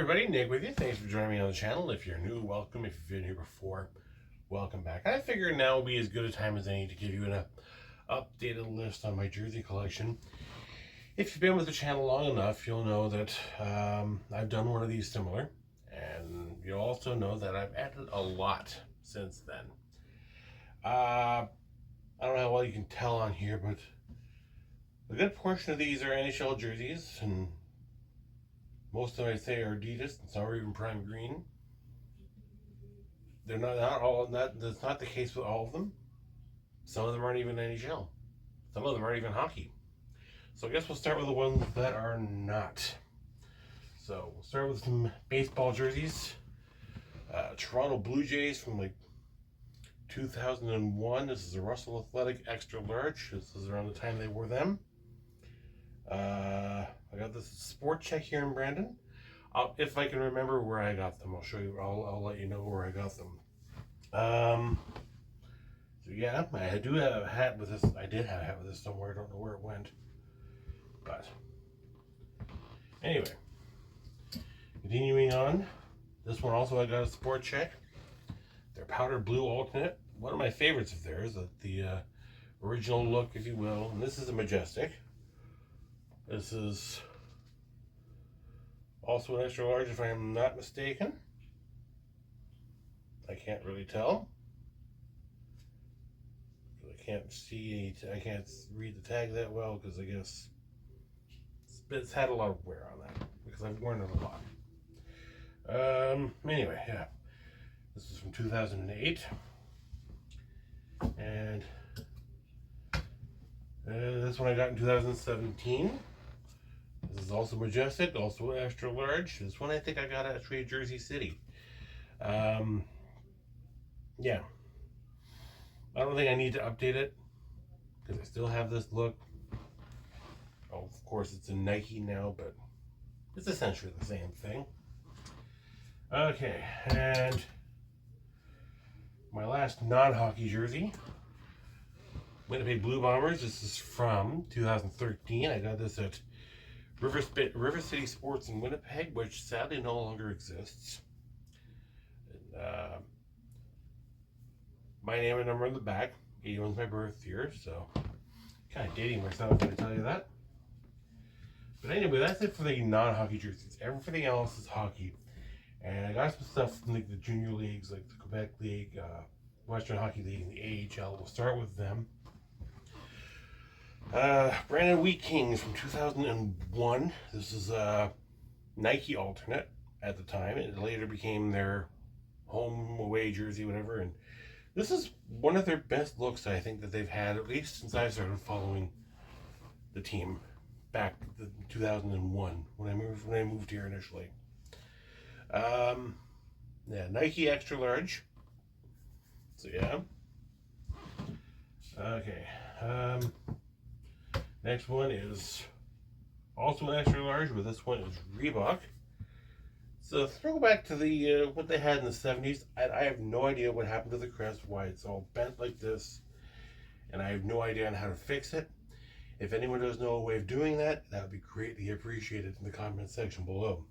everybody, Nick with you. Thanks for joining me on the channel. If you're new, welcome. If you've been here before, welcome back. I figure now will be as good a time as any to give you an updated list on my jersey collection. If you've been with the channel long enough, you'll know that I've done one of these similar, and you'll also know that I've added a lot since then. I don't know how well you can tell on here, but a good portion of these are NHL jerseys, and most of them I'd say are Adidas, and some are even Prime Green. They're not all. That's not the case with all of them. Some of them aren't even NHL. Some of them aren't even hockey. So I guess we'll start with the ones that are not. So we'll start with some baseball jerseys. Toronto Blue Jays from like 2001. This is a Russell Athletic Extra Large. This is around the time they wore them. I got this Sport Check here in Brandon. If I can remember where I got them, I'll show you. I'll let you know where I got them. So yeah, I do have a hat with this. I did have a hat with this somewhere. I don't know where it went. But anyway, continuing on. This one also I got a Sport Check. Their powder blue alternate. One of my favorites of theirs, the original look, if you will. And this is a Majestic. This is also an extra large, if I am not mistaken. I can't really tell. I can't see I can't read the tag that well because I guess it's had a lot of wear on that because I've worn it a lot. Anyway, yeah. This is from 2008. And this one I got in 2017. This is also Majestic, also extra large. This one I think I got actually at Jersey City. Yeah. I don't think I need to update it because I still have this look. Oh, of course it's in Nike now, but it's essentially the same thing. Okay, and my last non-hockey jersey, Winnipeg Blue Bombers. This is from 2013. I got this at River City Sports in Winnipeg, which sadly no longer exists. And, my name and number on the back. 81's my birth year, so kind of dating myself when I tell you that. But anyway, that's it for the non-hockey jerseys. Everything else is hockey. And I got some stuff from like the junior leagues, like the Quebec League, Western Hockey League, and the AHL. We'll start with them. Brandon Wheat Kings from 2001. This is a Nike alternate at the time. It later became their home away jersey, whatever. And this is one of their best looks, I think, that they've had, at least since I started following the team back in 2001 when I moved here initially. Yeah, Nike extra large. So yeah. Okay. Next one is also an extra large, but this one is Reebok. So throwback to the what they had in the 70s. I have no idea what happened to the crest, why it's all bent like this, and I have no idea on how to fix it. If anyone does know a way of doing that, that would be greatly appreciated in the comment section below.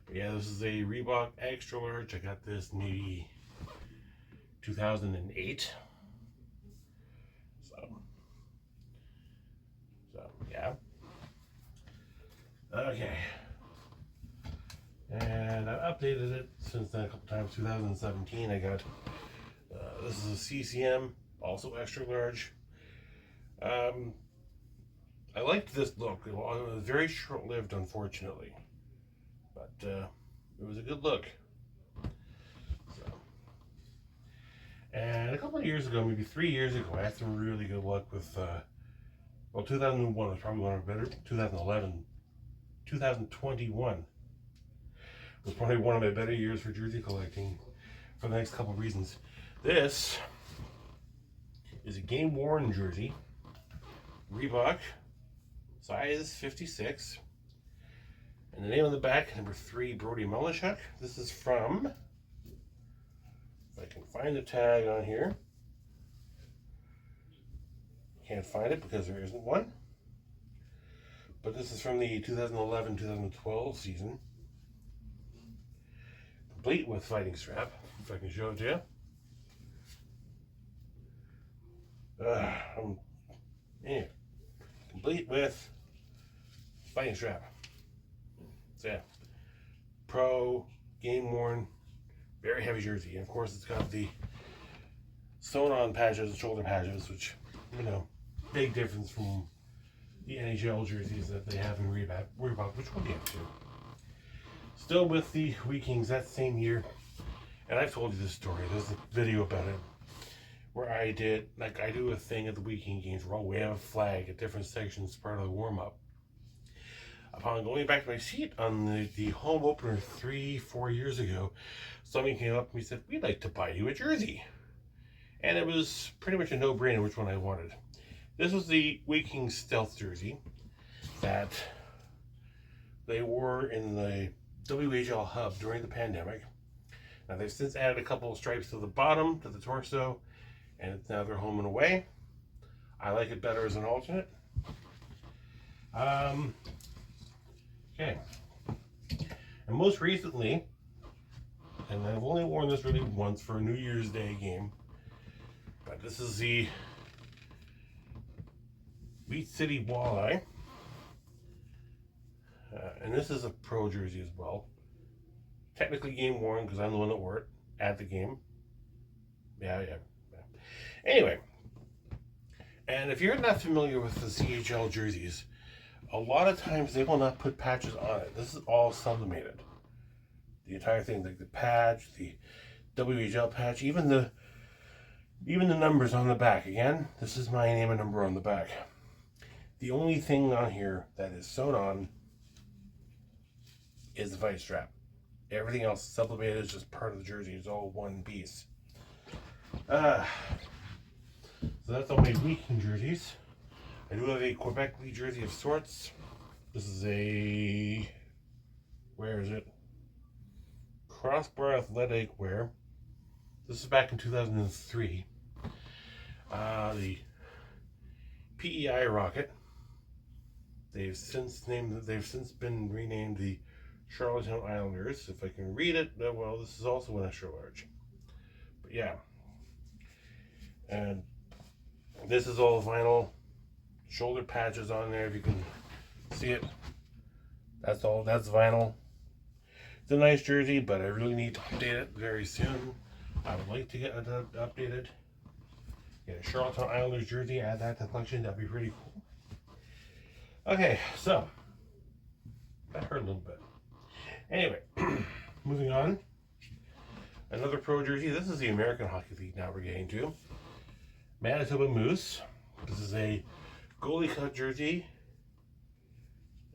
But yeah, this is a Reebok extra large. I got this maybe 2008. So yeah. Okay. And I've updated it since then a couple times. 2017, I got this is a CCM, also extra large. I liked this look. It was very short-lived, unfortunately, but it was a good look. So, and a couple of years ago, maybe 3 years ago, I had some really good luck with. Well, 2001 was probably one of the better. 2011, 2021 was probably one of my better years for jersey collecting for the next couple of reasons. This is a game worn jersey, Reebok, size 56, and the name on the back, number 3, Brody Melnichuk. This is from, if I can find the tag on here, can't find it because there isn't one, but this is from the 2011-2012 season. complete with fighting strap, if I can show it to you. Anyway, complete with fighting strap. So yeah, pro, game worn, very heavy jersey. And of course it's got the sewn on patches, shoulder patches, which, you know, big difference from the NHL jerseys that they have in Reebok, which we'll get to. Still with the Wheat Kings that same year, and I've told you this story, there's a video about it, where I do a thing at the Wheat King games where I'll wave a flag at different sections part of the warm-up. Upon going back to my seat on the home opener 3-4 years ago, somebody came up to me and said, "We'd like to buy you a jersey." And it was pretty much a no-brainer which one I wanted. This was the Wheat Kings Stealth jersey that they wore in the WHL hub during the pandemic. Now they've since added a couple of stripes to the bottom, to the torso, and it's now their home and away. I like it better as an alternate. Okay. And most recently, and I've only worn this really once for a New Year's Day game, but this is the Wheat City Walleye. And this is a pro jersey as well. Technically game worn because I'm the one that wore it at the game. Yeah. Anyway, and if you're not familiar with the CHL jerseys, a lot of times they will not put patches on it. This is all sublimated. The entire thing, like the patch, the WHL patch, even the numbers on the back. Again, this is my name and number on the back. The only thing on here that is sewn on is the fight strap. Everything else sublimated is just part of the jersey. It's all one piece. So that's all my Wheat King jerseys. I do have a Quebec League jersey of sorts. This is a, where is it? Crossbar Athletic wear. This is back in 2003. The PEI Rocket. They've since been renamed the Charlottetown Islanders. If I can read it, well, this is also an extra large. But yeah. And this is all vinyl. Shoulder patches on there, if you can see it. That's vinyl. It's a nice jersey, but I really need to update it very soon. I would like to get it updated. Get a Charlottetown Islanders jersey, add that to the collection. That'd be pretty cool. Okay, so that hurt a little bit. Anyway, moving on. Another pro jersey. This is the American Hockey League now we're getting to. Manitoba Moose. This is a goalie cut jersey.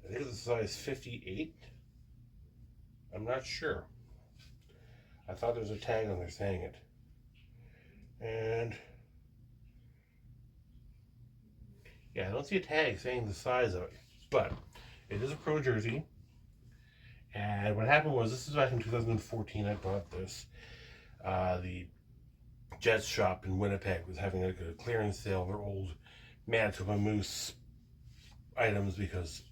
I think it's a size 58. I'm not sure. I thought there was a tag on there saying it. And yeah, I don't see a tag saying the size of it. But it is a pro jersey. And what happened was, this is back in 2014 I bought this. The Jets shop in Winnipeg was having like a clearance sale of their old Manitoba Moose items because,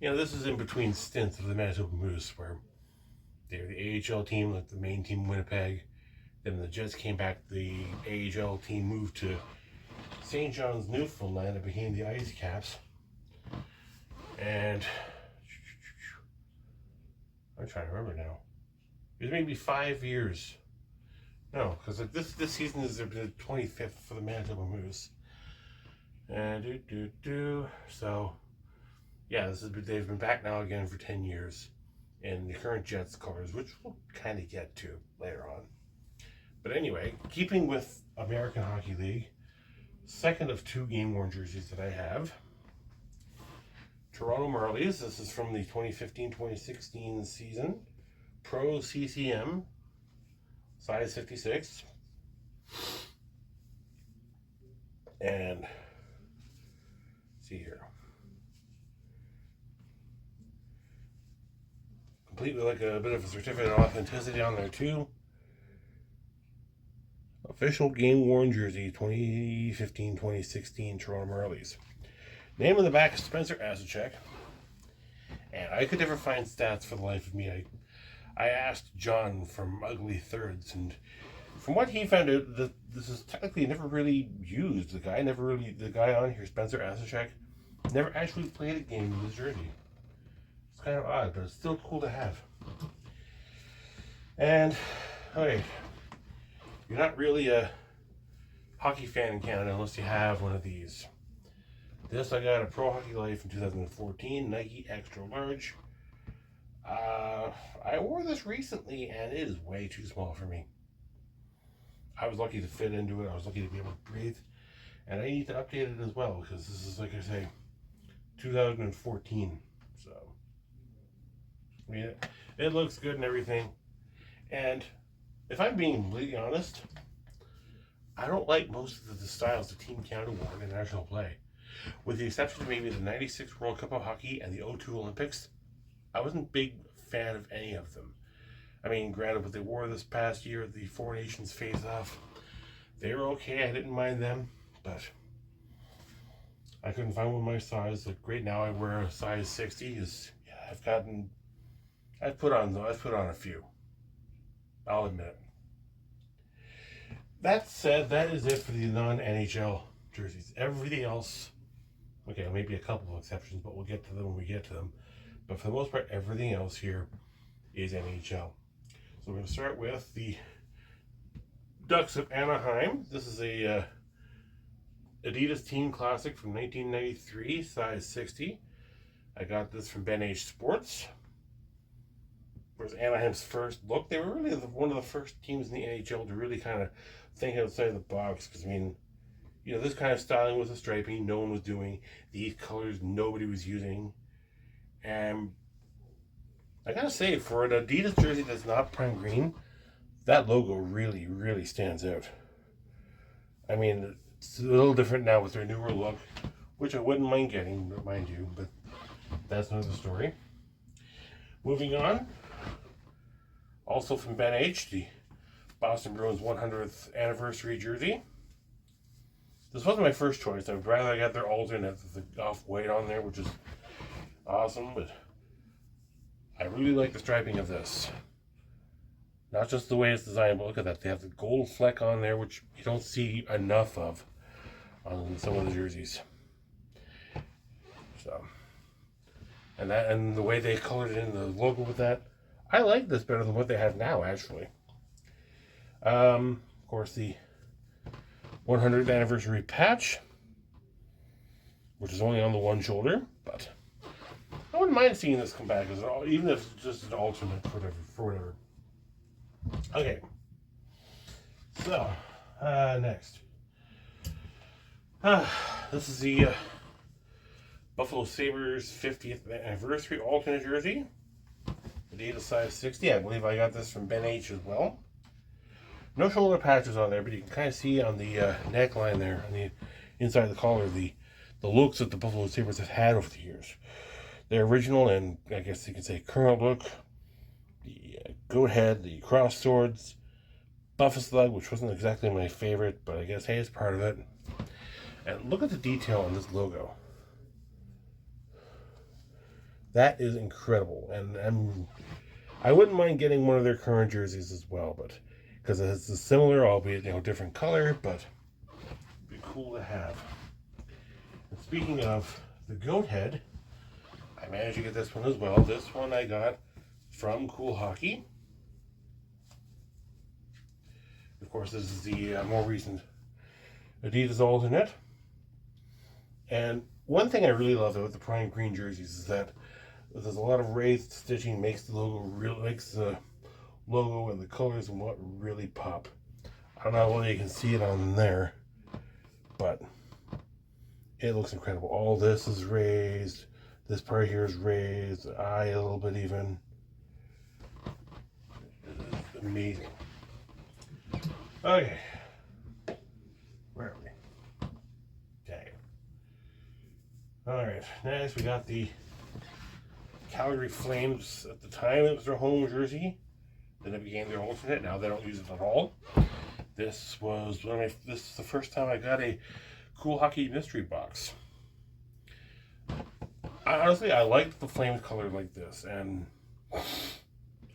you know, this is in between stints of the Manitoba Moose where they were the AHL team, like the main team Winnipeg. Then the Jets came back, the AHL team moved to St. John's, Newfoundland, and became the Ice Caps. And I'm trying to remember now. It was maybe 5 years. No, because like this season is the 25th for the Manitoba Moose. And so yeah, they've been back now again for 10 years in the current Jets colors, which we'll kind of get to later on. But anyway, keeping with American Hockey League, second of 2 game worn jerseys that I have. Toronto Marlies. This is from the 2015-2016 season. Pro CCM, size 56. And see here. Complete with like a bit of a certificate of authenticity on there too. Official game worn jersey 2015-2016 Toronto Marlies. Name on the back is Spencer Asachek. And I could never find stats for the life of me. I asked John from Ugly Thirds, and from what he found out, this is technically never really used. The guy on here, Spencer Asachek, never actually played a game with this jersey. It's kind of odd, but it's still cool to have. And, okay, you're not really a hockey fan in Canada unless you have one of these. This I got at Pro Hockey Life in 2014, Nike Extra Large. I wore this recently, and it is way too small for me. I was lucky to fit into it. I was lucky to be able to breathe. And I need to update it as well, because this is, like I say, 2014. So, I mean, it looks good and everything. And if I'm being completely honest, I don't like most of the styles that Team Canada wore in international play. With the exception of maybe the 96 World Cup of Hockey and the 02 Olympics, I wasn't a big fan of any of them. I mean, granted, what they wore this past year at the Four Nations face-off, they were okay. I didn't mind them, but I couldn't find one my size. Like right now, I wear a size 60. I've put on a few. I'll admit it. That said, that is it for the non-NHL jerseys. Everything else, okay, maybe a couple of exceptions, but we'll get to them when we get to them. But for the most part, everything else here is NHL. So we're going to start with the Ducks of Anaheim. This is a Adidas Team Classic from 1993, size 60. I got this from Ben H Sports. It was Anaheim's first look. They were really one of the first teams in the NHL to really kind of think outside the box. Because, I mean, you know, this kind of styling with the striping, no one was doing. These colors, nobody was using. And I gotta say, for an Adidas jersey that's not prime green, that logo really, really stands out. I mean, it's a little different now with their newer look, which I wouldn't mind getting, mind you, but that's another story. Moving on, also from Ben H, the Boston Bruins 100th anniversary jersey. This wasn't my first choice. I'd rather I got their alternate, the off-white on there, which is awesome, but I really like the striping of this. Not just the way it's designed, but look at that. They have the gold fleck on there, which you don't see enough of on some of the jerseys. So, and the way they colored it in the logo with that, I like this better than what they have now, actually. Of course, the 100th anniversary patch, which is only on the one shoulder, but I wouldn't mind seeing this come back, even if it's just an alternate for whatever. Okay, so next, this is the Buffalo Sabres 50th anniversary alternate jersey, Adidas size 60. I believe I got this from Ben H as well. No shoulder patches on there, but you can kind of see on the neckline there, on the inside of the collar, the looks that the Buffalo Sabres have had over the years. Their original, and I guess you could say current look, the goat head, the cross swords, buffalo slug, which wasn't exactly my favorite, but I guess, hey, it's part of it. And look at the detail on this logo. That is incredible, and I wouldn't mind getting one of their current jerseys as well, but because it's a similar, albeit different color, but it'd be cool to have. And speaking of the goat head, I managed to get this one as well. This one I got from Cool Hockey. Of course, this is the more recent Adidas alternate. And one thing I really love about the prime green jerseys is that there's a lot of raised stitching, makes the logo and the colors and what really pop. I don't know whether you can see it on there, but it looks incredible. All this is raised. This part here is raised. The eye a little bit even. It's amazing. Okay. Where are we? Okay. Alright, next we got the Calgary Flames. At the time it was their home jersey. Then it became their alternate. Now they don't use it at all. This is the first time I got a Cool Hockey mystery box. Honestly, I liked the Flames color like this, and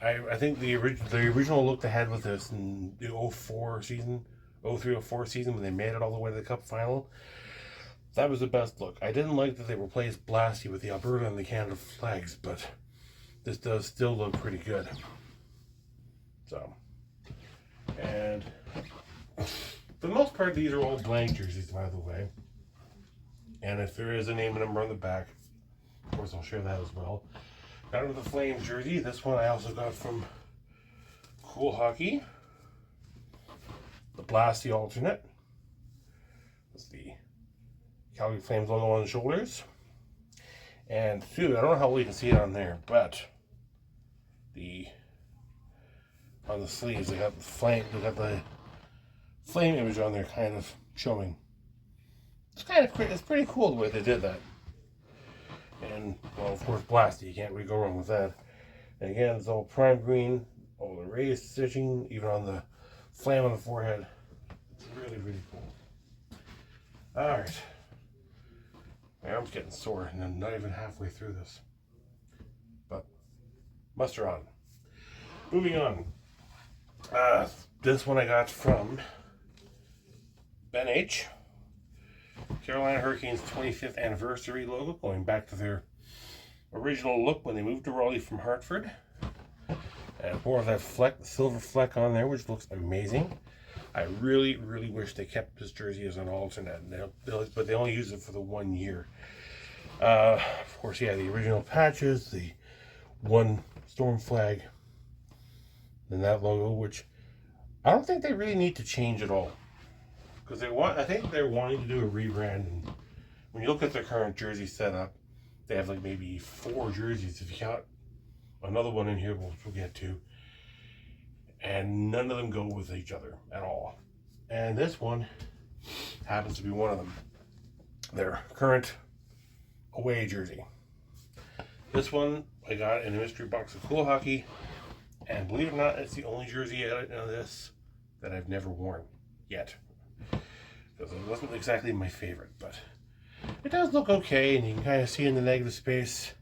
I think the original look they had with this in the 04 season, 03-04 season when they made it all the way to the Cup final, that was the best look. I didn't like that they replaced Blasty with the Alberta and the Canada flags, but this does still look pretty good. So, and for the most part, these are all blank jerseys, by the way. And if there is a name and number on the back, of course, I'll share that as well. Down to the Flames jersey. This one I also got from Cool Hockey. The Blasty alternate. That's the Calgary Flames logo on the shoulders. And two, I don't know how well you can see it on there, but on the sleeves they got the flame image on there kind of showing. It's pretty cool the way they did that. And well, of course, Blasty, you can't really go wrong with that. And again, it's all prime green, all the raised stitching, even on the flame on the forehead. It's really, really cool. Alright. My arm's getting sore and I'm not even halfway through this. But muster on. Moving on. This one I got from Ben H. Carolina Hurricanes 25th anniversary logo, going back to their original look when they moved to Raleigh from Hartford. And more of that fleck, the silver fleck on there, which looks amazing. I really, really wish they kept this jersey as an alternate, but they only use it for the 1 year. Of course, yeah, the original patches, the one storm flag, and that logo, which I don't think they really need to change at all. Because I think they're wanting to do a rebrand. And when you look at their current jersey setup, they have like maybe 4 jerseys if you count another one in here, which we'll get to. And none of them go with each other at all. And this one happens to be one of them. Their current away jersey. This one I got in a mystery box of Cool Hockey. And believe it or not, it's the only jersey out of this that I've never worn yet. Because it wasn't exactly my favorite, but it does look okay, and you can kind of see in the negative space,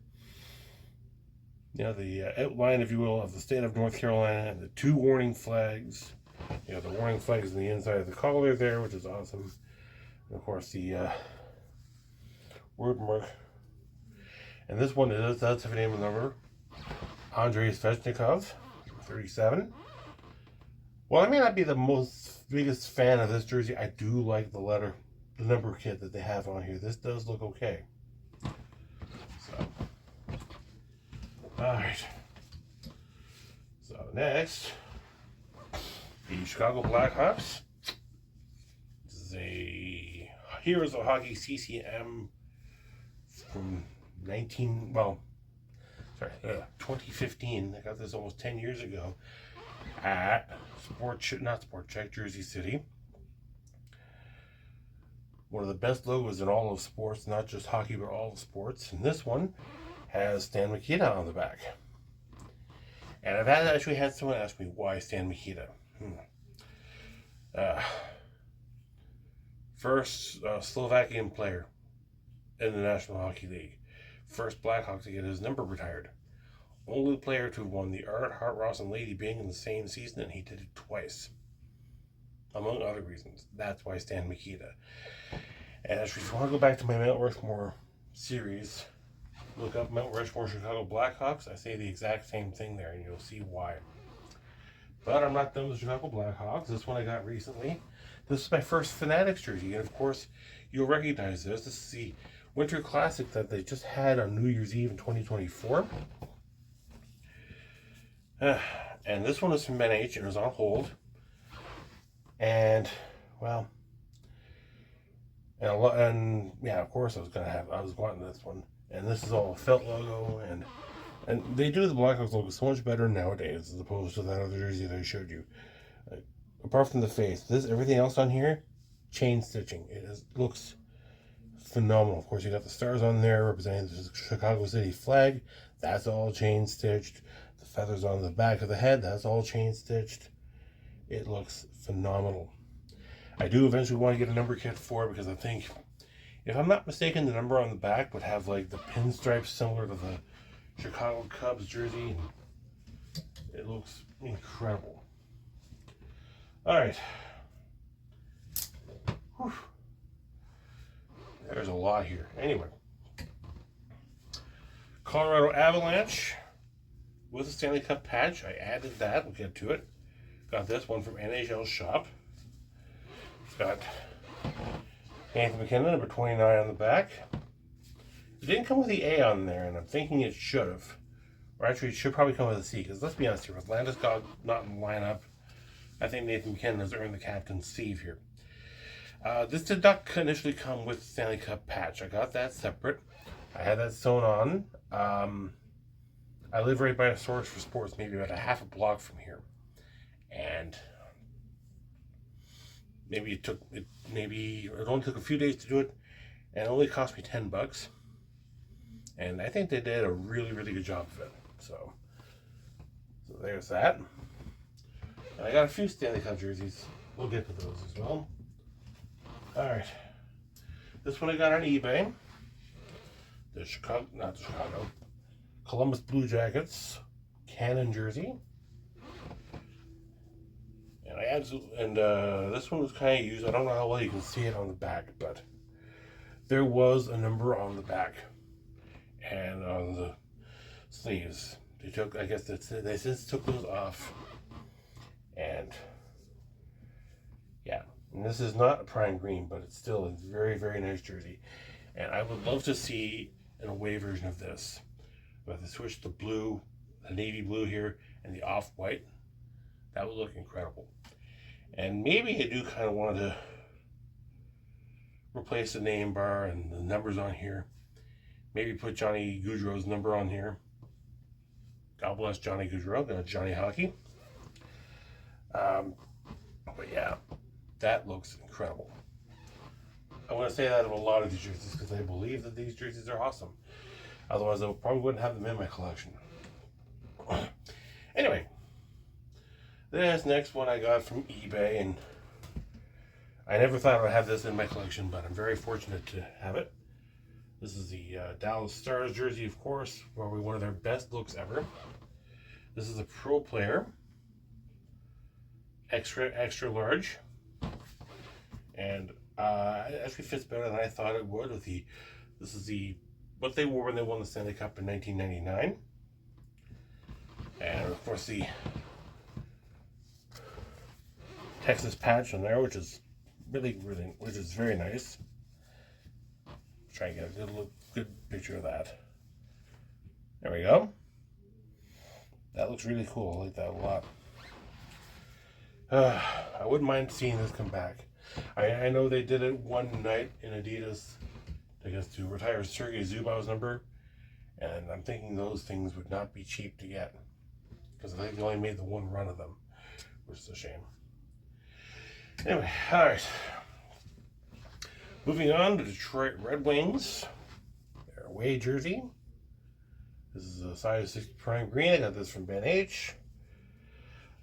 you know, the outline, if you will, of the state of North Carolina and the 2 warning flags. You know, the warning flags on the inside of the collar there, which is awesome. And of course, the word mark. And this one does have a name and number. Andrei Svechnikov, 37. Well, I may not be the biggest fan of this jersey. I do like the number kit that they have on here. This does look okay. So, alright. So next, the Chicago Blackhawks. This is a Heroes of Hockey CCM from 2015. I got this almost 10 years ago at Sport Check, Jersey City. One of the best logos in all of sports, not just hockey, but all of sports. And this one has Stan Mikita on the back. And I've actually had someone ask me why Stan Mikita. First Slovakian player in the National Hockey League. First Blackhawk to get his number retired. Only player to have won the Art, Hart, Ross, and Lady Byng in the same season, and he did it twice. Among other reasons. That's why Stan Mikita. And if you want to go back to my Mount Rushmore series, look up Mount Rushmore Chicago Blackhawks. I say the exact same thing there, and you'll see why. But I'm not done with Chicago Blackhawks. This one I got recently. This is my first Fanatics jersey, and of course, you'll recognize this. This is the Winter Classic that they just had on New Year's Eve in 2024. And this one is from Ben H. and it was on hold. And, well, and yeah, of course I was wanting this one. And this is all a felt logo, and they do the Blackhawks logo so much better nowadays as opposed to that other jersey that I showed you. Apart from the face, everything else on here, chain stitching. It looks phenomenal. Of course, you got the stars on there representing the Chicago City flag. That's all chain stitched. The feathers on the back of the head, that's all chain stitched. It looks phenomenal. I do eventually want to get a number kit for it because I think, if I'm not mistaken, the number on the back would have like the pinstripes similar to the Chicago Cubs jersey. It looks incredible. All right. Whew. There's a lot here. Anyway, Colorado Avalanche with a Stanley Cup patch. I added that. We'll get to it. Got this one from NHL Shop. It's got Nathan MacKinnon, number 29 on the back. It didn't come with the A on there, and I'm thinking it should have. Or actually, it should probably come with a C, because let's be honest here, with Landeskog not in the lineup, I think Nathan MacKinnon has earned the captain's sleeve here. This did not initially come with Stanley Cup patch. I got that separate. I had that sewn on. I live right by a Source for Sports, maybe about a half a block from here. And maybe it only took a few days to do it, and it only cost me $10. And I think they did a really, really good job of it. So there's that. And I got a few Stanley Cup jerseys. We'll get to those as well. All right. This one I got on eBay. Columbus Blue Jackets Cannon jersey. And this one was kind of used. I don't know how well you can see it on the back, but there was a number on the back and on the sleeves. They took, I guess they since took those off. And yeah, and this is not a prime green, but it's still a very, very nice jersey. And I would love to see an away version of this. But they switched the blue, the navy blue here, and the off-white. That would look incredible. And maybe I do kind of want to replace the name bar and the numbers on here. Maybe put Johnny Gaudreau's number on here. God bless Johnny Gaudreau, Johnny Hockey. But yeah, that looks incredible. I want to say that of a lot of these jerseys because I believe that these jerseys are awesome. Otherwise, I probably wouldn't have them in my collection. Anyway, this next one I got from eBay, and I never thought I would have this in my collection, but I'm very fortunate to have it. This is the Dallas Stars jersey, of course, probably one of their best looks ever. This is a Pro Player, extra large, and it actually fits better than I thought it would. This is what they wore when they won the Stanley Cup in 1999, and of course the Texas patch on there, which is very nice. Try and get a good picture of that. There we go. That looks really cool. I like that a lot. I wouldn't mind seeing this come back. I know they did it one night in Adidas, I guess, to retire Sergei Zubov's number, and I'm thinking those things would not be cheap to get because I think they only made the one run of them, which is a shame. Anyway, all right. Moving on to Detroit Red Wings, their away jersey. This is a size 6 prime green. I got this from Ben H.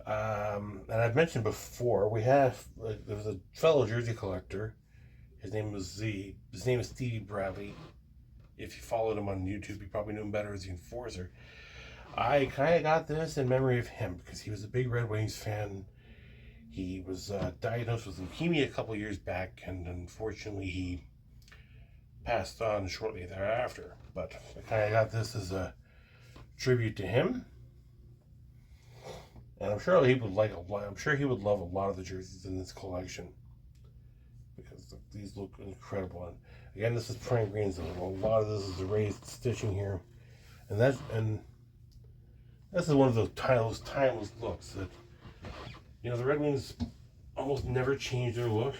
And I've mentioned before, there was a fellow jersey collector. His name is Stevie Bradley. If you followed him on YouTube, you probably knew him better as the Enforcer. I kind of got this in memory of him because he was a big Red Wings fan. He was diagnosed with leukemia a couple years back, and unfortunately he passed on shortly thereafter. But I kind of got this as a tribute to him. And I'm sure he would love a lot of the jerseys in this collection because these look incredible. And again, this is prime greens. A lot of this is the raised stitching here, and this is one of those timeless looks that, you know, the Red Wings almost never change their look.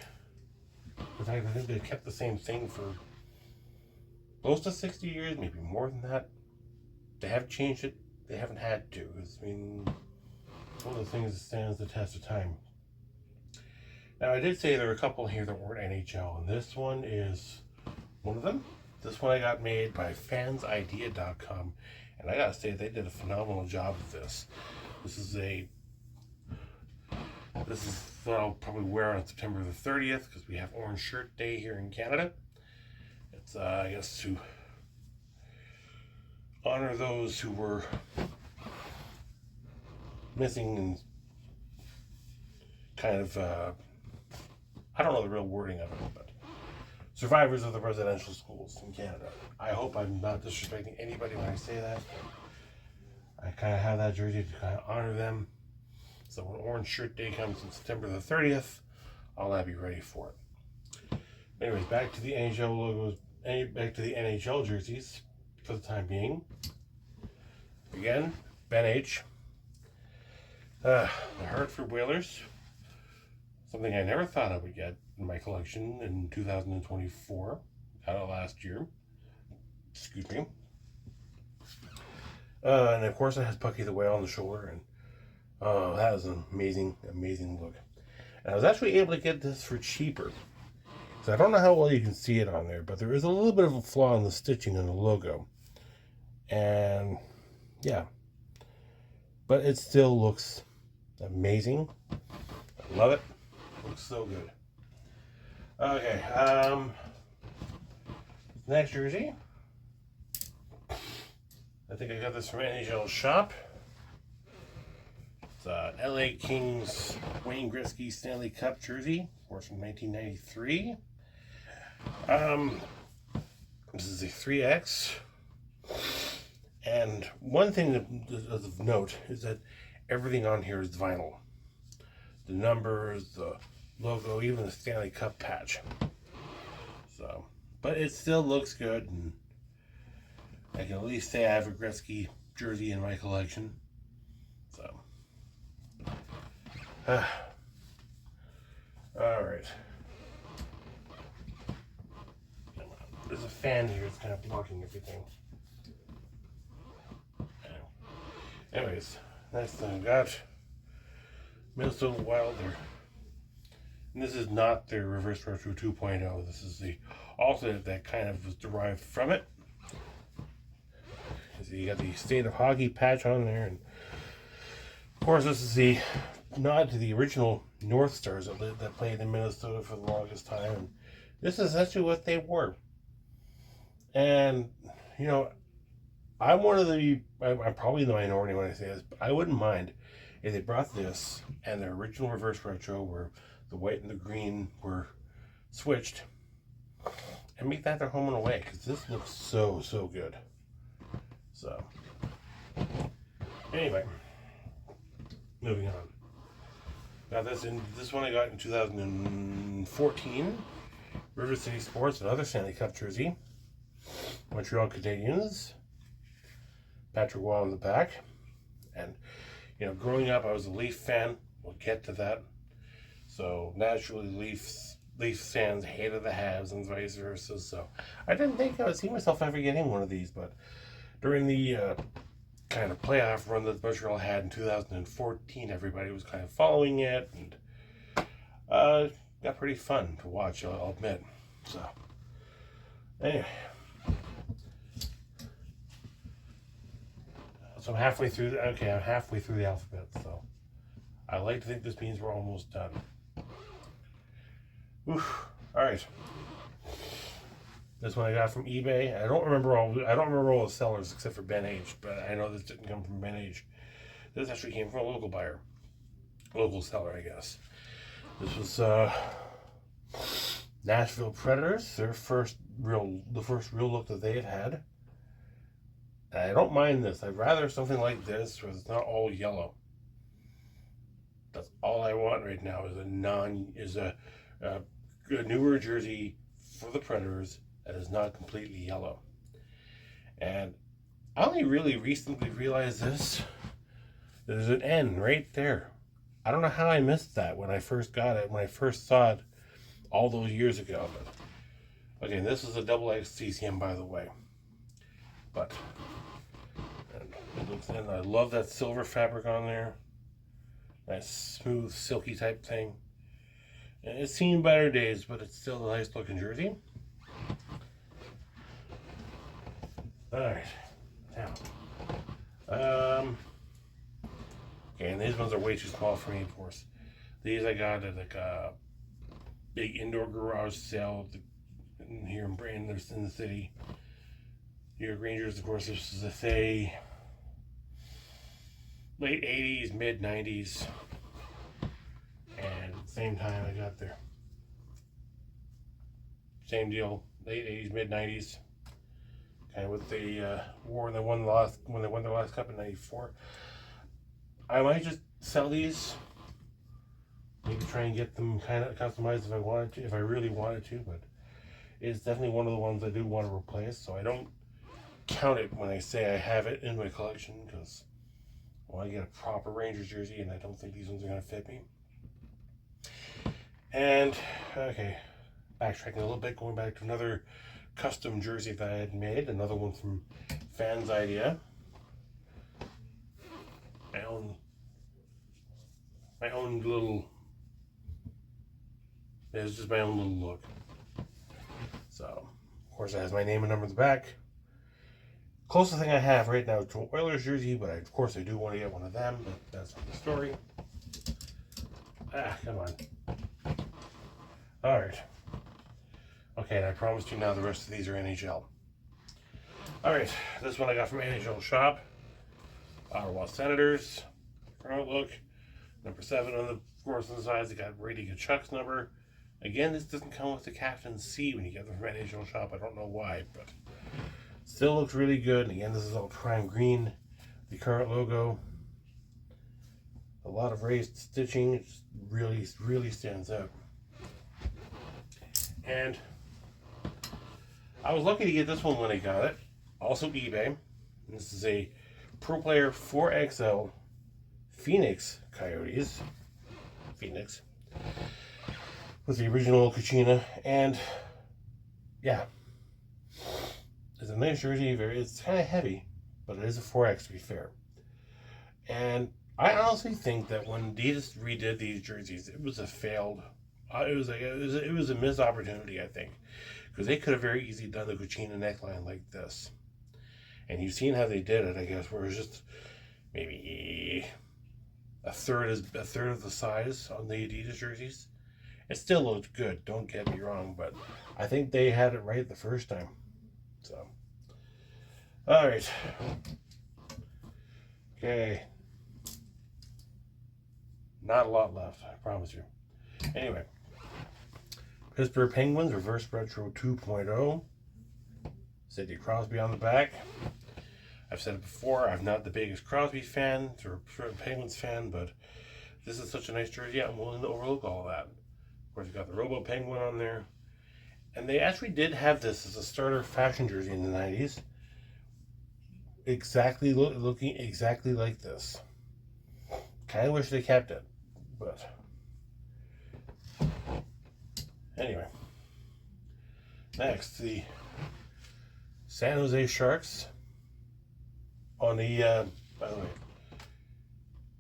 In fact, I think they kept the same thing for close to 60 years, maybe more than that. They haven't changed it. They haven't had to. I mean, it's one of the things that stands the test of time. Now, I did say there were a couple here that weren't NHL, and this one is one of them. This one I got made by fansidea.com, and I gotta say, they did a phenomenal job of this. This is what I'll probably wear on September the 30th because we have Orange Shirt Day here in Canada. It's, I guess, to honor those who were missing and kind of, I don't know the real wording of it, but survivors of the residential schools in Canada. I hope I'm not disrespecting anybody when I say that. I kind of have that jersey to kind of honor them. So when Orange Shirt Day comes on September the 30th, I'll be ready for it. Anyways, back to the NHL logos, back to the NHL jerseys for the time being. Again, Ben H. The Hartford Whalers. Something I never thought I would get in my collection in 2024. Got it last year. Excuse me. And of course it has Pucky the Whale on the shoulder, and oh, that was an amazing, amazing look. And I was actually able to get this for cheaper. So I don't know how well you can see it on there, but there is a little bit of a flaw in the stitching on the logo. And yeah, but it still looks amazing. I love it. Looks so good. Okay, next jersey. I think I got this from NHL Shop. It's LA Kings Wayne Gretzky Stanley Cup jersey, of course, from 1993. This is a 3X. And one thing that of note is that everything on here is vinyl. The numbers, the logo, even the Stanley Cup patch. So, but it still looks good, and I can at least say I have a Gretzky jersey in my collection. So, all right. There's a fan here; it's kind of blocking everything. Anyways, next thing I got Minnesota Wild there. And this is not their Reverse Retro 2.0. This is the alternate that kind of was derived from it. So you got the State of Hockey patch on there, and of course this is the nod to the original North Stars that played in Minnesota for the longest time. And this is actually what they were. And you know, I'm one of the, I'm probably the minority when I say this, but I wouldn't mind if they brought this and their original Reverse Retro, where the white and the green were switched, and make that their home and away, because this looks so, so good. So, anyway, moving on. Got this one I got in 2014. River City Sports, another Stanley Cup jersey. Montreal Canadiens. Patrick Roy on the back. And, you know, growing up, I was a Leaf fan. We'll get to that. So, naturally, Leaf fans hated the Habs and vice versa. So, I didn't think I would see myself ever getting one of these. But during the kind of playoff run that Montreal had in 2014, everybody was kind of following it. And got pretty fun to watch, I'll admit. So, anyway. So I'm halfway through. Okay, I'm halfway through the alphabet. So I like to think this means we're almost done. Oof. All right. This one I got from eBay. I don't remember all the sellers except for Ben H. But I know this didn't come from Ben H. This actually came from a local buyer, local seller, I guess. This was Nashville Predators. The first real look that they've had. I don't mind this. I'd rather something like this where it's not all yellow. That's all I want right now is a newer jersey for the Predators that is not completely yellow. And I only really recently realized this. There's an N right there. I don't know how I missed that when I first got it, when I first saw it all those years ago. But okay, this is a XX CCM, by the way. But and I love that silver fabric on there. Nice smooth, silky type thing. And it's seen better days, but it's still a nice looking jersey. Alright. Now. Okay, and these ones are way too small for me, of course. These I got at like a big indoor garage sale here in Brandon, in the city. New York Rangers, of course, this is a late 80s, mid 90s, and at the same time I got there. Same deal, late 80s, mid 90s, kind of with the war when they won their last cup in '94. I might just sell these, maybe try and get them kind of customized if I wanted to, if I really wanted to, but it's definitely one of the ones I do want to replace, so I don't count it when I say I have it in my collection, because well, I get a proper Rangers jersey and I don't think these ones are going to fit me. And okay, backtracking a little bit, going back to another custom jersey that I had made, another one from Fans Idea. My own little, it's just my own little look. So, of course, it has my name and number in the back. Closest thing I have right now to an Oilers jersey, but of course I do want to get one of them, but that's not the story. Come on. Alright. Okay, and I promised you now the rest of these are NHL. Alright, this one I got from NHL Shop. Ottawa Senators. Current look. Number 7 on the, of course, on the sides. They got Brady Tkachuk's number. Again, this doesn't come with the Captain's C when you get them from NHL Shop. I don't know why, but still looks really good. And again, this is all prime green. The current logo. A lot of raised stitching. It really stands out. And I was lucky to get this one when I got it. Also eBay. This is a Pro Player 4XL Phoenix Coyotes. Phoenix. With the original Kachina. And yeah. It's a nice jersey. It's kind of heavy. But it is a 4X to be fair. And I honestly think that when Adidas redid these jerseys, it was a failed. It was a missed opportunity, I think, because they could have very easily done the Kachina neckline like this, and you've seen how they did it, I guess, where it was just maybe a third of the size on the Adidas jerseys. It still looked good, don't get me wrong, but I think they had it right the first time. So, all right, okay. Not a lot left, I promise you. Anyway, Pittsburgh Penguins Reverse Retro 2.0. Sidney Crosby on the back. I've said it before, I'm not the biggest Crosby fan or Penguins fan, but this is such a nice jersey, I'm willing to overlook all of that. Of course, you got the Robo Penguin on there. And they actually did have this as a starter fashion jersey in the 90s. Exactly looking exactly like this. Kind of wish they kept it. But anyway, next the San Jose Sharks on the by the way,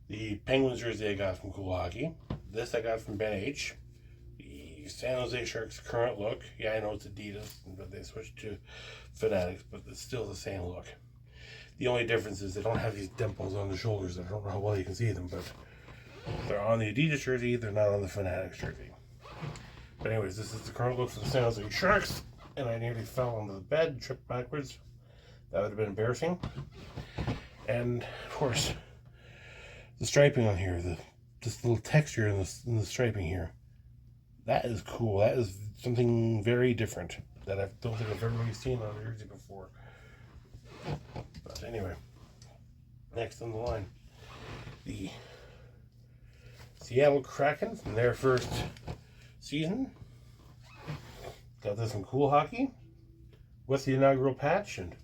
the Penguins jersey I got from Cool Hockey. This I got from Ben H. The San Jose Sharks current look. Yeah, I know it's Adidas, but they switched to Fanatics, but it's still the same look. The only difference is they don't have these dimples on the shoulders. I don't know how well you can see them, but they're on the Adidas jersey, they're not on the Fanatics jersey. But anyways, this is the current look for the San Jose Sharks, and I nearly fell onto the bed, tripped backwards. That would have been embarrassing. And of course, the striping on here, this little texture in the striping here, that is cool. That is something very different that I don't think I've ever really seen on a jersey before. But anyway, next on the line, the Seattle Kraken from their first season. Got this in Cool Hockey with the inaugural patch, and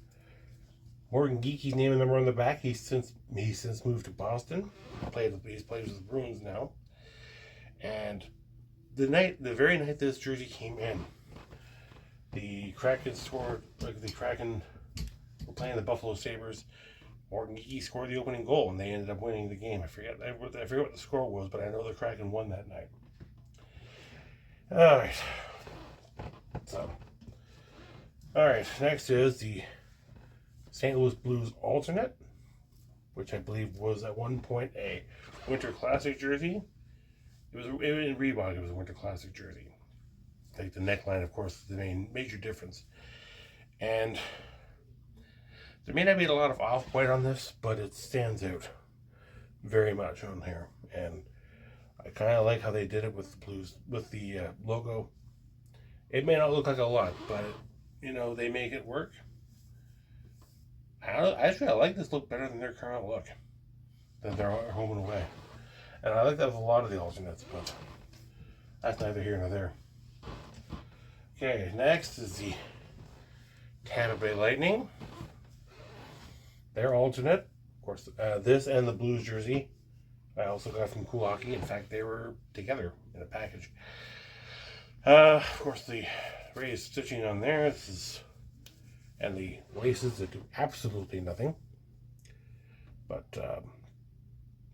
Morgan Geeky's name and number on the back. He's since moved to Boston. He's played with the Bruins now. And the very night this jersey came in, the Kraken were playing the Buffalo Sabres. Morgan Geeky scored the opening goal, and they ended up winning the game. I forget what the score was, but I know the Kraken won that night. All right. So, all right. Next is the St. Louis Blues alternate, which I believe was at one point a Winter Classic jersey. It was in Reebok. It was a Winter Classic jersey. Like the neckline, of course, is the major difference. And there may not be a lot of off-white on this, but it stands out. very much on here, and I kind of like how they did it with the blues, with the logo. It may not look like a lot, but they make it work. Actually, I like this look better than their current look, than their home and away. And I like that with a lot of the alternates, but that's neither here nor there. Okay, next is the Tampa Bay Lightning. Their alternate, of course, this and the Blues jersey, I also got from Cool Hockey. In fact, they were together in a package. Of course, the raised stitching on there, and the laces that do absolutely nothing. But,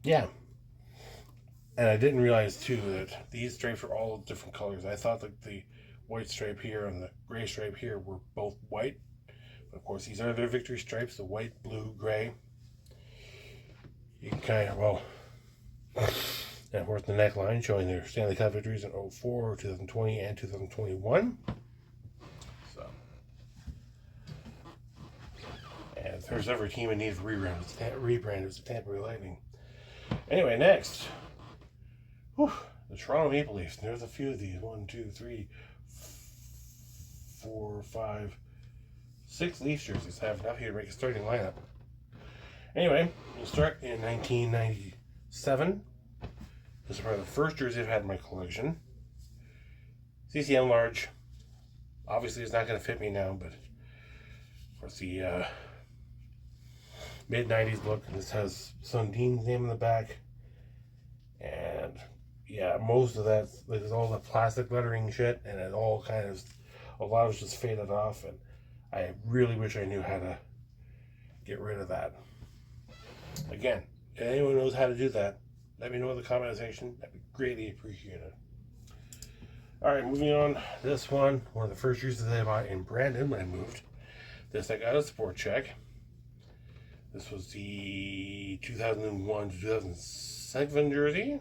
yeah. And I didn't realize, too, that these stripes are all different colors. I thought that the white stripe here and the gray stripe here were both white. But of course, these are their victory stripes, the white, blue, gray. You can kind of, and of course, the neckline showing their Stanley Cup victories in 04, 2020, and 2021. So, and if there's ever a team in need of rebrand, it's the Tampa Bay Lightning. Anyway, next. The Toronto Maple Leafs. There's a few of these. 1, 2, 3, 4, 5, 6 Leafs jerseys. I have enough here to make a starting lineup. Anyway, we'll start in 1997. This is probably the first jersey I've had in my collection. CCM large. Obviously, it's not going to fit me now, but of course, the mid-90s look. And this has Sundin's name in the back. And yeah, most of that, there's all the plastic lettering shit, and it all kind of, a lot of it's just faded off, and I really wish I knew how to get rid of that. Again, if anyone knows how to do that, let me know in the comment section. That'd be greatly appreciated. Alright, moving on. This one of the first jerseys I bought in Brandon when I moved. This I got a Sport Check. This was the 2001 to 2007 jersey,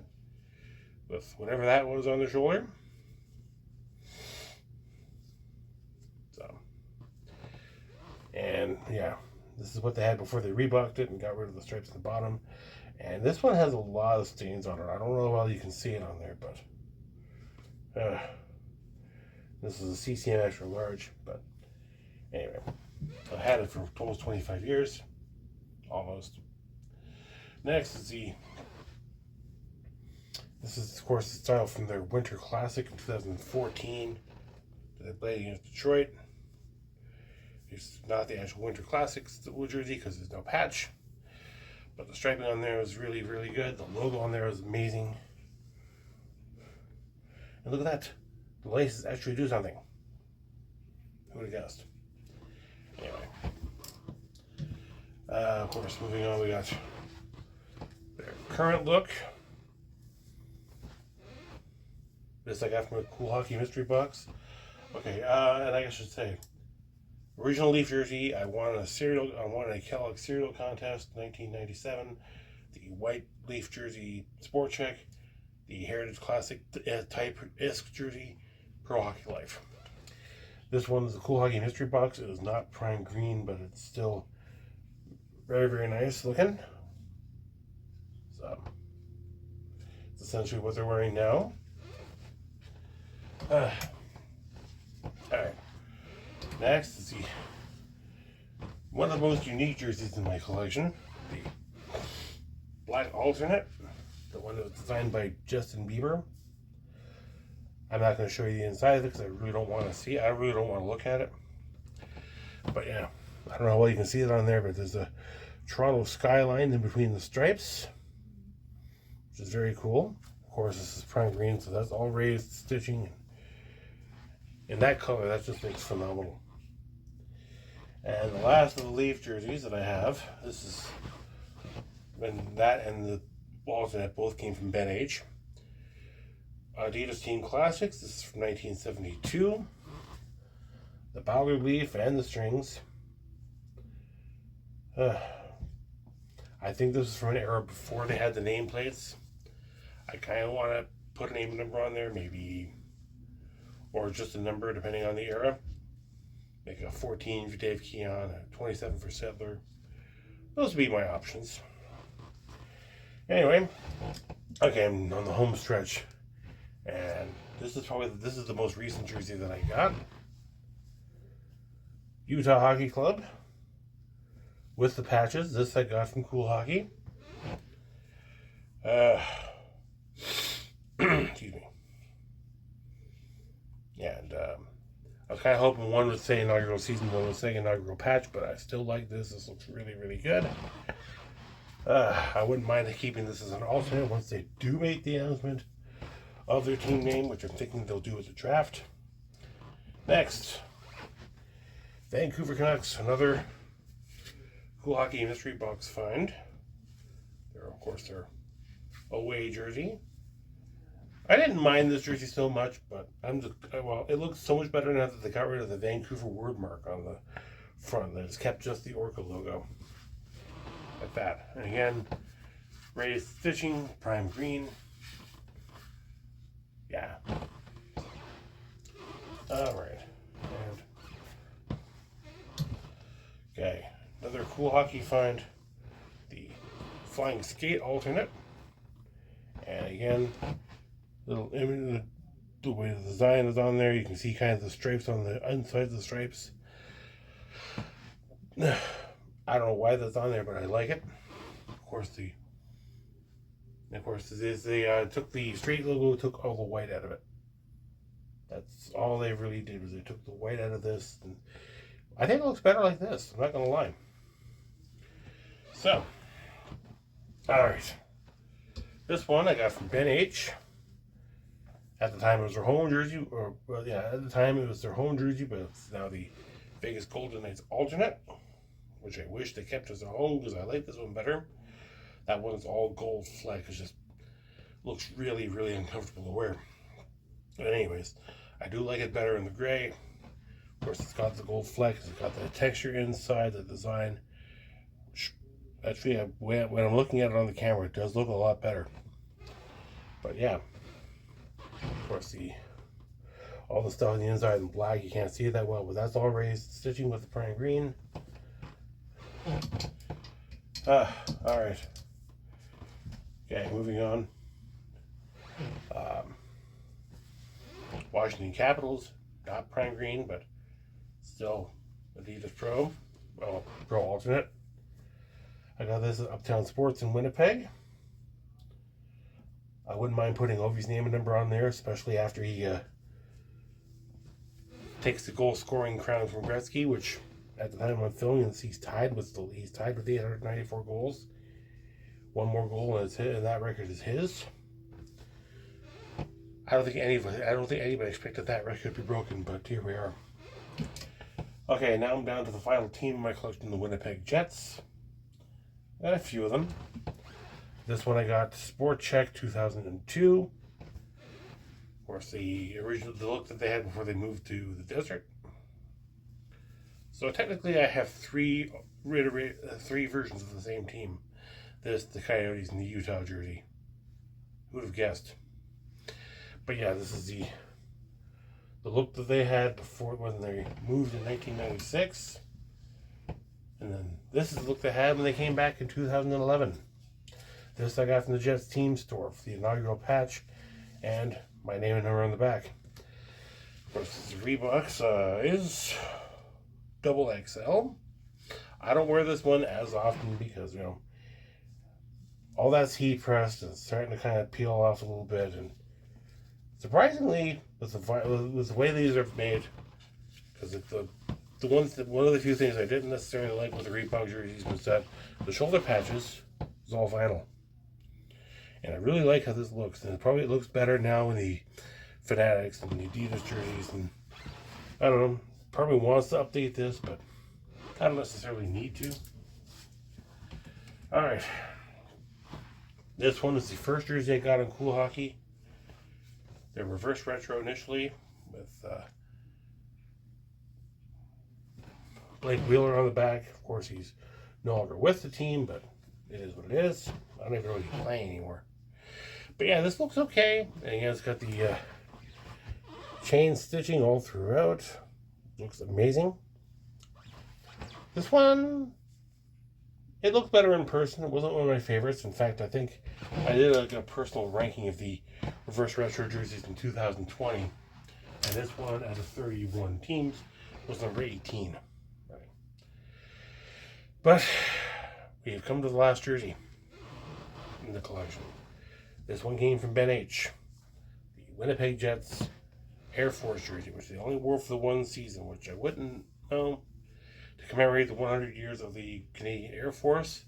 with whatever that was on the shoulder. So, and yeah, this is what they had before they rebucked it and got rid of the stripes at the bottom. And this one has a lot of stains on it. I don't know how well you can see it on there, but this is a CCM extra large. But anyway, I've had it for almost 25 years, almost. Next is this is, of course, the style from their Winter Classic in 2014 that they played against Detroit. It's not the actual Winter Classic jersey because there's no patch. But the striping on there is really, really good. The logo on there is amazing. And look at that. The laces actually do something. Who would have guessed? Anyway. Of course, moving on, we got their current look. This I got from a Cool Hockey mystery box. Okay, and I should say, original Leaf jersey. I won a Kellogg cereal contest, 1997. The white Leaf jersey, Sport Check. The Heritage Classic type ISK jersey, Pro Hockey Life. This one is the Cool Hockey mystery box. It is not prime green, but it's still very, very nice looking. So, it's essentially what they're wearing now. Alright. Next is one of the most unique jerseys in my collection. The black alternate. The one that was designed by Justin Bieber. I'm not going to show you the inside of it because I really don't want to see it. I really don't want to look at it. But yeah, I don't know how well you can see it on there, but there's a Toronto skyline in between the stripes, which is very cool. Of course, this is prime green, so that's all raised stitching. In that color, that just looks phenomenal. And the last of the Leaf jerseys that I have, this is when that and the alternate both came from Ben H. Adidas Team Classics, this is from 1972. The Ballard Leaf and the strings. I think this is from an era before they had the nameplates. I kind of want to put a name and number on there, maybe, or just a number depending on the era. Make a 14 for Dave Keon, a 27 for Settler. Those would be my options. Anyway, okay, I'm on the home stretch, and this is the most recent jersey that I got. Utah Hockey Club with the patches. This I got from Cool Hockey. Excuse me. And I was kind of hoping one would say inaugural season, one would say inaugural patch, but I still like this. This looks really, really good. I wouldn't mind keeping this as an alternate once they do make the announcement of their team name, which I'm thinking they'll do at the draft. Next, Vancouver Canucks, another Cool Hockey mystery box find. They're, of course, their away jersey. I didn't mind this jersey so much, but it looks so much better now that they got rid of the Vancouver word mark on the front. They just kept just the Orca logo. Like that. And again, raised stitching, prime green. Yeah. Alright. And okay. Another Cool Hockey find. The Flying Skate alternate. And again, little image, the way the design is on there, you can see kind of the stripes on the inside of the stripes. I don't know why that's on there, but I like it. Of course, they took the straight logo, took all the white out of it. That's all they really did, was they took the white out of this. And I think it looks better like this, I'm not gonna lie. So, alright. This one I got from Ben H. At the time it was their home jersey, at the time it was their home jersey, but it's now the Vegas Golden Knights alternate, which I wish they kept as their home because I like this one better. That one's all gold fleck. It just looks really, really uncomfortable to wear. But anyways, I do like it better in the gray. Of course, it's got the gold fleck. It's got the texture inside, the design. Actually, when I'm looking at it on the camera, it does look a lot better. But yeah, of course, all the stuff on the inside in black, you can't see it that well, but that's all raised stitching with the prime green. Alright. Okay, moving on. Washington Capitals, not prime green, but still Adidas Pro. Well, Pro alternate. I got this at Uptown Sports in Winnipeg. I wouldn't mind putting Ovi's name and number on there, especially after he takes the goal scoring crown from Gretzky, which at the time I'm filming this, he's tied with 894 goals. One more goal and that record is his. I don't think anybody expected that record to be broken, but here we are. Okay, now I'm down to the final team in my collection, the Winnipeg Jets. I got a few of them. This one I got Sport Check 2002. Of course, the look that they had before they moved to the desert. So technically, I have three versions of the same team. This, the Coyotes, and the Utah jersey. Who would have guessed? But yeah, this is the look that they had before when they moved in 1996. And then this is the look they had when they came back in 2011. This I got from the Jets team store for the inaugural patch and my name and number on the back. Of course, the Reeboks is double XL. I don't wear this one as often because, all that's heat pressed and it's starting to kind of peel off a little bit. And surprisingly, with the way these are made, because one of the few things I didn't necessarily like with the Reebok jerseys was that the shoulder patches is all vinyl. And I really like how this looks. And it looks better now in the Fanatics and the Adidas jerseys. And I don't know, probably wants to update this, but I don't necessarily need to. Alright. This one is the first jersey I got on Cool Hockey. They're reverse retro initially with Blake Wheeler on the back. Of course, he's no longer with the team, but it is what it is. I don't even know if he's playing anymore. But yeah, this looks okay. And again, it's got the chain stitching all throughout. Looks amazing. This one, It looked better in person. It wasn't one of my favorites. In fact, I think I did a personal ranking of the reverse retro jerseys in 2020, and this one, out of 31 teams, was number 18. Right. But we have come to the last jersey in the collection. This one came from Ben H. The Winnipeg Jets Air Force jersey, which they only wore for the one season, which I wouldn't know, to commemorate the 100 years of the Canadian Air Force.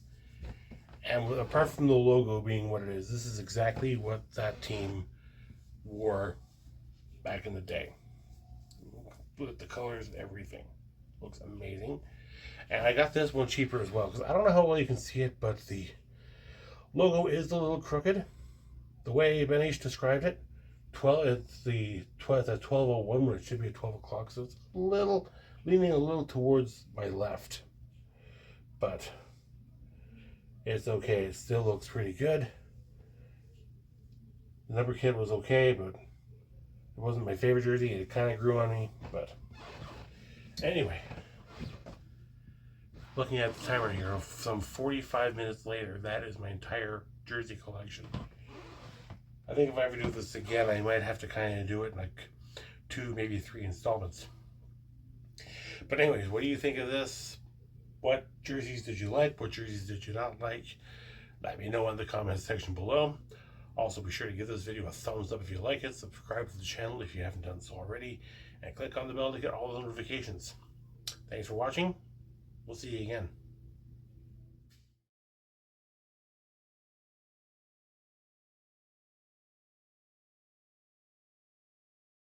And apart from the logo being what it is, this is exactly what that team wore back in the day. With the colors and everything. Looks amazing. And I got this one cheaper as well, because I don't know how well you can see it, but the logo is a little crooked. The way Ben H described it, it's the 12:01 when it should be at 12 o'clock, so it's leaning a little towards my left. But it's okay. It still looks pretty good. The number kit was okay, but it wasn't my favorite jersey. It kind of grew on me. But anyway, looking at the timer here, some 45 minutes later, that is my entire jersey collection. I think if I ever do this again, I might have to kind of do it in like 2, maybe 3 installments. But anyways, what do you think of this? What jerseys did you like? What jerseys did you not like? Let me know in the comments section below. Also, be sure to give this video a thumbs up if you like it. Subscribe to the channel if you haven't done so already. And click on the bell to get all the notifications. Thanks for watching. We'll see you again.